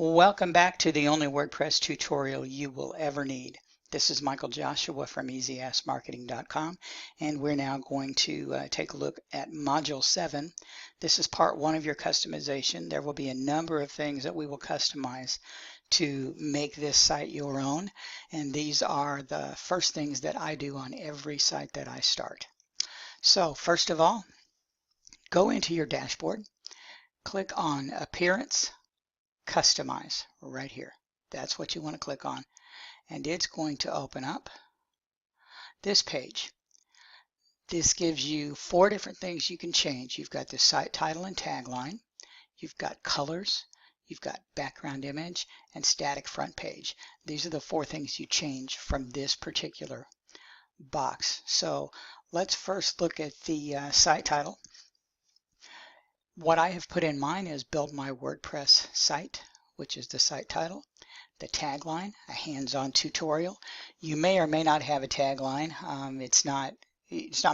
Welcome back to the only WordPress tutorial you will ever need. This is Michael Joshua from EasyAskMarketing.com, and we're now going to take a look at Module 7. This is part 1 of your customization. There will be a number of things that we will customize to make this site your own, and these are the first things that I do on every site that I start. So first of all, go into your dashboard, click on Appearance, Customize right here. That's what you want to click on, and it's going to open up this page. This gives you 4 different things you can change. You've got the site title and tagline, you've got colors, you've got background image, and static front page. These are the 4 things you change from this particular box. So let's first look at the site title. What I have put in mine is Build My WordPress Site, which is the site title. The tagline, a hands-on tutorial. You may or may not have a tagline. It's not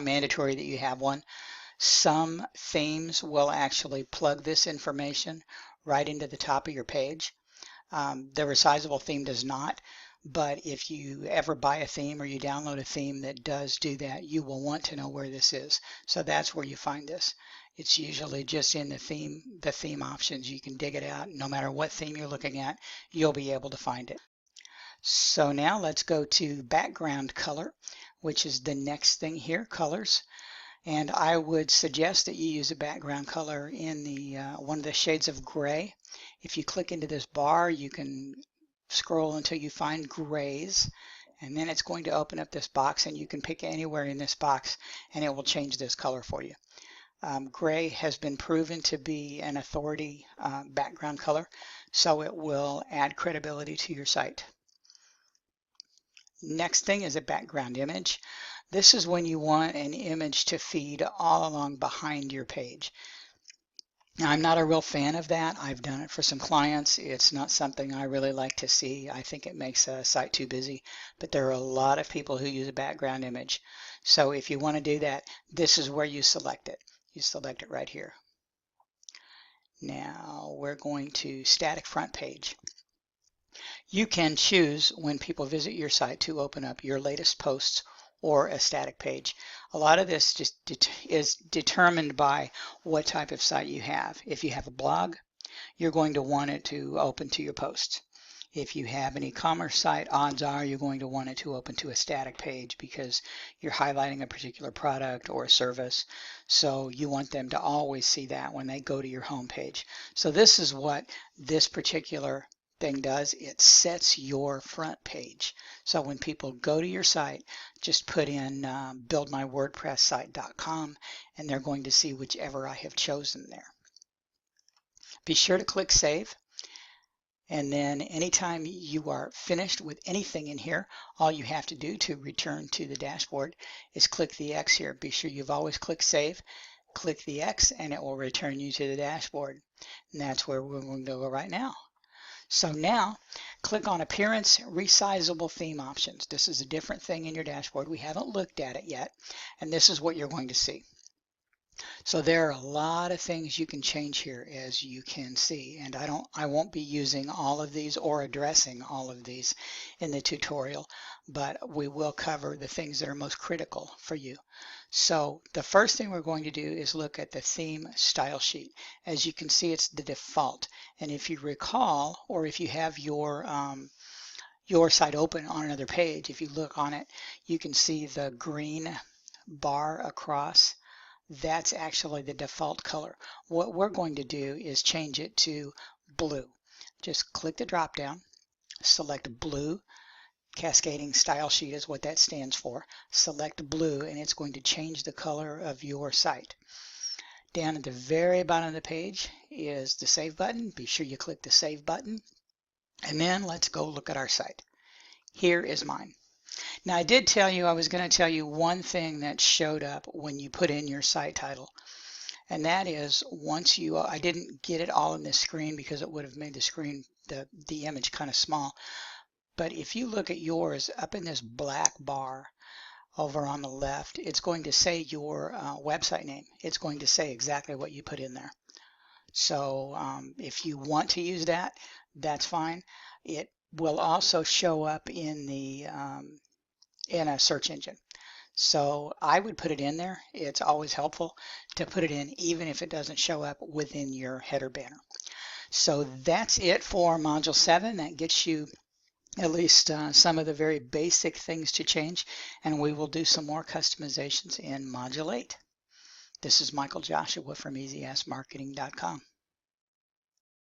mandatory that you have one. Some themes will actually plug this information right into the top of your page. The resizable theme does not, but if you ever buy a theme or you download a theme that does do that, you will want to know where this is. So that's where you find this. It's usually just in the theme options. You can dig it out. No matter what theme you're looking at, you'll be able to find it. So now let's go to background color, which is the next thing here, colors. And I would suggest that you use a background color in the one of the shades of gray. If you click into this bar, you can scroll until you find grays, and then it's going to open up this box, and you can pick anywhere in this box and it will change this color for you. Gray has been proven to be an authority background color, so it will add credibility to your site. Next thing is a background image. This is when you want an image to feed all along behind your page. Now, I'm not a real fan of that. I've done it for some clients. It's not something I really like to see. I think it makes a site too busy, but there are a lot of people who use a background image. So if you want to do that, this is where you select it. You select it right here. Now we're going to static front page. You can choose when people visit your site to open up your latest posts or a static page. A lot of this just is determined by what type of site you have. If you have a blog, you're going to want it to open to your posts. If you have an e-commerce site, odds are you're going to want it to open to a static page because you're highlighting a particular product or a service. So you want them to always see that when they go to your home page. So this is what this particular thing does. It sets your front page. So when people go to your site, just put in buildmywordpresssite.com and they're going to see whichever I have chosen there. Be sure to click Save. And then anytime you are finished with anything in here, all you have to do to return to the dashboard is click the X here. Be sure you've always clicked Save. Click the X and it will return you to the dashboard. And that's where we're going to go right now. So now click on Appearance Resizable Theme Options. This is a different thing in your dashboard. We haven't looked at it yet, and this is what you're going to see. So there are a lot of things you can change here, as you can see, and I won't be using all of these or addressing all of these in the tutorial, but we will cover the things that are most critical for you. So the first thing we're going to do is look at the theme style sheet. As you can see, it's the default, and if you recall, or if you have your site open on another page, if you look on it, you can see the green bar across. That's actually the default color. What we're going to do is change it to blue. Just click the drop down, select blue. Cascading Style Sheet is what that stands for. Select blue and it's going to change the color of your site. Down at the very bottom of the page is the Save button. Be sure you click the Save button. And then let's go look at our site. Here is mine. Now, I did tell you I was going to tell you one thing that showed up when you put in your site title, and that is once you, I didn't get it all in this screen because it would have made the screen, the image kind of small, but if you look at yours up in this black bar over on the left, it's going to say your website name. It's going to say exactly what you put in there. So if you want to use that, that's fine. It will also show up in the in a search engine. So I would put it in there. It's always helpful to put it in, even if it doesn't show up within your header banner. So that's it for Module 7. That gets you at least some of the very basic things to change, and we will do some more customizations in Module 8. This is Michael Joshua from EasyAskMarketing.com.